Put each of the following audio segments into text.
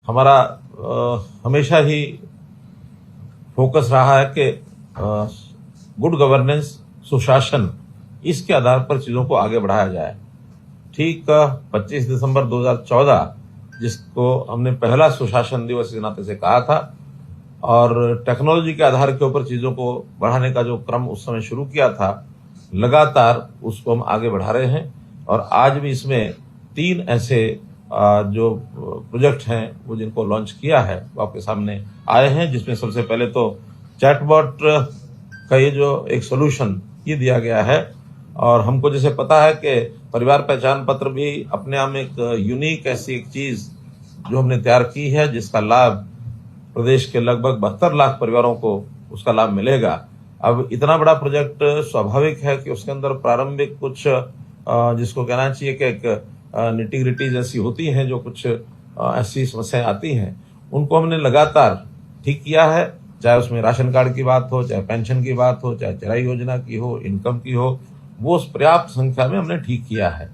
हमारा हमेशा ही फोकस रहा है कि गुड गवर्नेंस, सुशासन, इसके आधार पर चीज़ों को आगे बढ़ाया जाए। ठीक 25 दिसंबर 2014 जिसको हमने पहला सुशासन दिवस के नाते से कहा था और टेक्नोलॉजी के आधार के ऊपर चीज़ों को बढ़ाने का जो क्रम उस समय शुरू किया था, लगातार उसको हम आगे बढ़ा रहे हैं। और आज भी इसमें 3 ऐसे जो प्रोजेक्ट हैं वो जिनको लॉन्च किया है वो आपके सामने आए हैं, जिसमें सबसे पहले तो चैटबॉट का ये जो एक सोल्यूशन ये दिया गया है। और हमको जैसे पता है कि परिवार पहचान पत्र भी अपने आप में एक यूनिक ऐसी एक चीज़ जो हमने तैयार की है, जिसका लाभ प्रदेश के लगभग 72 लाख परिवारों को उसका लाभ मिलेगा। अब इतना बड़ा प्रोजेक्ट स्वाभाविक है कि उसके अंदर प्रारंभिक कुछ जिसको कहना चाहिए कि एक निटी-ग्रिटीज ऐसी होती हैं, जो कुछ ऐसी समस्याएं आती हैं, उनको हमने लगातार ठीक किया है। चाहे उसमें राशन कार्ड की बात हो, चाहे पेंशन की बात हो, चाहे चराई योजना की हो, इनकम की हो, वो पर्याप्त संख्या में हमने ठीक किया है।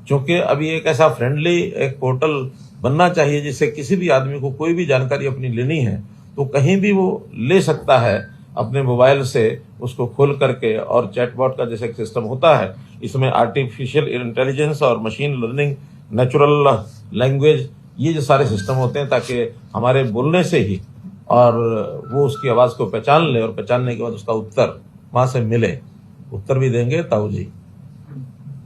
क्योंकि अभी एक ऐसा फ्रेंडली एक पोर्टल बनना चाहिए जिससे किसी भी आदमी को कोई भी जानकारी अपनी लेनी है तो कहीं भी वो ले सकता है अपने मोबाइल से, उसको खोल करके। और चैटबॉट का जैसे एक सिस्टम होता है, इसमें आर्टिफिशियल इंटेलिजेंस और मशीन लर्निंग, नेचुरल लैंग्वेज, ये जो सारे सिस्टम होते हैं ताकि हमारे बोलने से ही और वो उसकी आवाज़ को पहचान ले और पहचानने के बाद उसका उत्तर वहाँ से मिले। उत्तर भी देंगे ताऊ जी,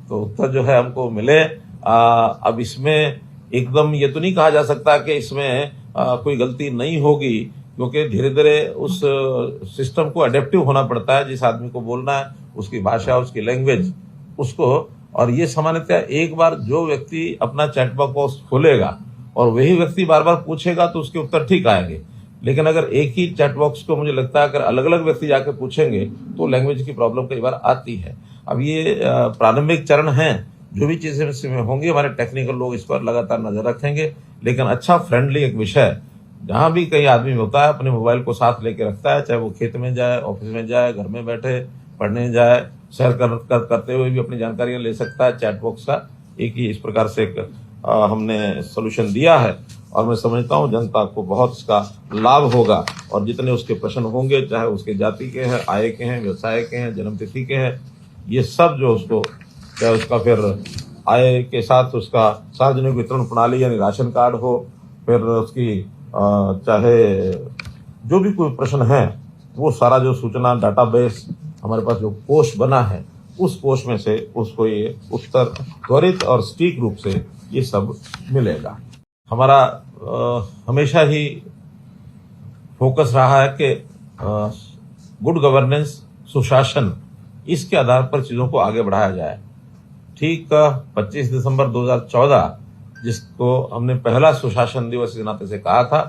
तो उत्तर जो है हमको मिले। अब इसमें एकदम ये तो नहीं कहा जा सकता कि इसमें कोई गलती नहीं होगी, क्योंकि धीरे धीरे उस सिस्टम को अडेप्टिव होना पड़ता है। जिस आदमी को बोलना है उसकी भाषा, उसकी लैंग्वेज, उसको। और ये सामान्यतः एक बार जो व्यक्ति अपना चैट बॉक्स खोलेगा और वही व्यक्ति बार बार पूछेगा तो उसके उत्तर ठीक आएंगे। लेकिन अगर एक ही चैट बॉक्स को मुझे लगता है अगर अलग अलग व्यक्ति जाके पूछेंगे तो लैंग्वेज की प्रॉब्लम कई बार आती है। अब ये प्रारंभिक चरण हैं, जो भी चीजें इसमें होंगी हमारे टेक्निकल लोग इस पर लगातार नजर रखेंगे। लेकिन अच्छा फ्रेंडली एक विषय, जहां भी कई आदमी होता है अपने मोबाइल को साथ लेके रखता है, चाहे वो खेत में जाए, ऑफिस में जाए, घर में बैठे पढ़ने जाए, सैर करते हुए भी अपनी जानकारियां ले सकता है। चैट बॉक्स का एक ही इस प्रकार से एक हमने सोल्यूशन दिया है और मैं समझता हूं जनता को बहुत इसका लाभ होगा। और जितने उसके प्रश्न होंगे, चाहे उसके जाति के हैं, आय के हैं, व्यवसाय के हैं, जन्मतिथि के हैं, ये सब जो उसको, चाहे उसका फिर आय के साथ उसका सार्वजनिक वितरण प्रणाली यानी राशन कार्ड हो, फिर उसकी चाहे जो भी कोई प्रश्न है, वो सारा जो सूचना डाटाबेस हमारे पास जो कोष बना है, उस कोष में से उसको ये उत्तर त्वरित और सटीक रूप से ये सब मिलेगा। हमारा हमेशा ही फोकस रहा है कि गुड गवर्नेंस, सुशासन, इसके आधार पर चीज़ों को आगे बढ़ाया जाए। ठीक 25 दिसंबर 2014 जिसको हमने पहला सुशासन दिवस के नाते से कहा था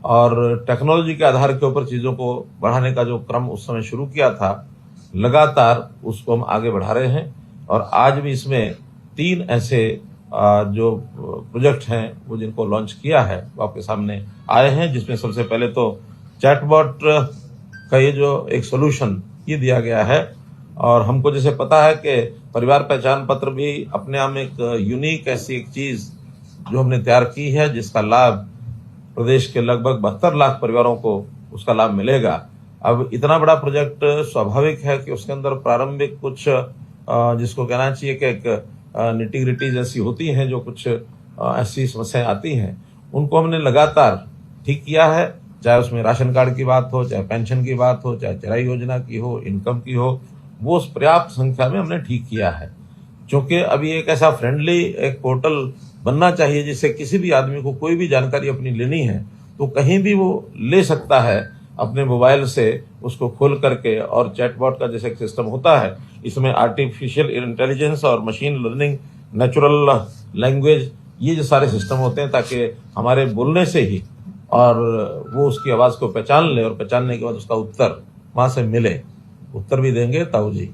और टेक्नोलॉजी के आधार के ऊपर चीज़ों को बढ़ाने का जो क्रम उस समय शुरू किया था, लगातार उसको हम आगे बढ़ा रहे हैं। और आज भी इसमें 3 ऐसे जो प्रोजेक्ट हैं वो जिनको लॉन्च किया है वो आपके सामने आए हैं, जिसमें सबसे पहले तो चैटबॉट का ये जो एक सोल्यूशन ये दिया गया है। और हमको जैसे पता है कि परिवार पहचान पत्र भी अपने आप में एक यूनिक ऐसी एक चीज़ जो हमने तैयार की है, जिसका लाभ प्रदेश के लगभग 72 लाख परिवारों को उसका लाभ मिलेगा। अब इतना बड़ा प्रोजेक्ट स्वाभाविक है कि उसके अंदर प्रारंभिक कुछ जिसको कहना चाहिए कि एक निटी-ग्रिटीज ऐसी होती हैं, जो कुछ ऐसी समस्याएं आती हैं, उनको हमने लगातार ठीक किया है। चाहे उसमें राशन कार्ड की बात हो, चाहे पेंशन की बात हो, चाहे चराई योजना की हो, इनकम की हो, वो पर्याप्त संख्या में हमने ठीक किया है। क्योंकि अभी एक ऐसा फ्रेंडली एक पोर्टल बनना चाहिए जिससे किसी भी आदमी को कोई भी जानकारी अपनी लेनी है तो कहीं भी वो ले सकता है अपने मोबाइल से, उसको खोल करके। और चैटबॉट का जैसे एक सिस्टम होता है, इसमें आर्टिफिशियल इंटेलिजेंस और मशीन लर्निंग, नेचुरल लैंग्वेज, ये जो सारे सिस्टम होते हैं ताकि हमारे बोलने से ही और वो उसकी आवाज़ को पहचान ले और पहचानने के बाद उसका उत्तर वहाँ से मिले। उत्तर भी देंगे ताऊ जी,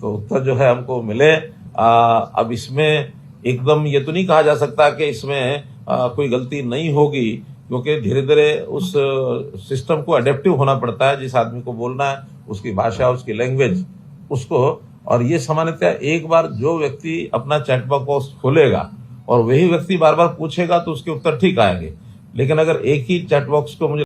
तो उत्तर जो है हमको मिले। अब इसमें एकदम ये तो नहीं कहा जा सकता कि इसमें कोई गलती नहीं होगी, क्योंकि धीरे धीरे उस सिस्टम को अडेप्टिव होना पड़ता है। जिस आदमी को बोलना है उसकी भाषा, उसकी लैंग्वेज, उसको। और ये सामान्यतः एक बार जो व्यक्ति अपना चैट बॉक्स खोलेगा और वही व्यक्ति बार बार पूछेगा तो उसके उत्तर ठीक आएंगे। लेकिन अगर एक ही चैट बॉक्स को मुझे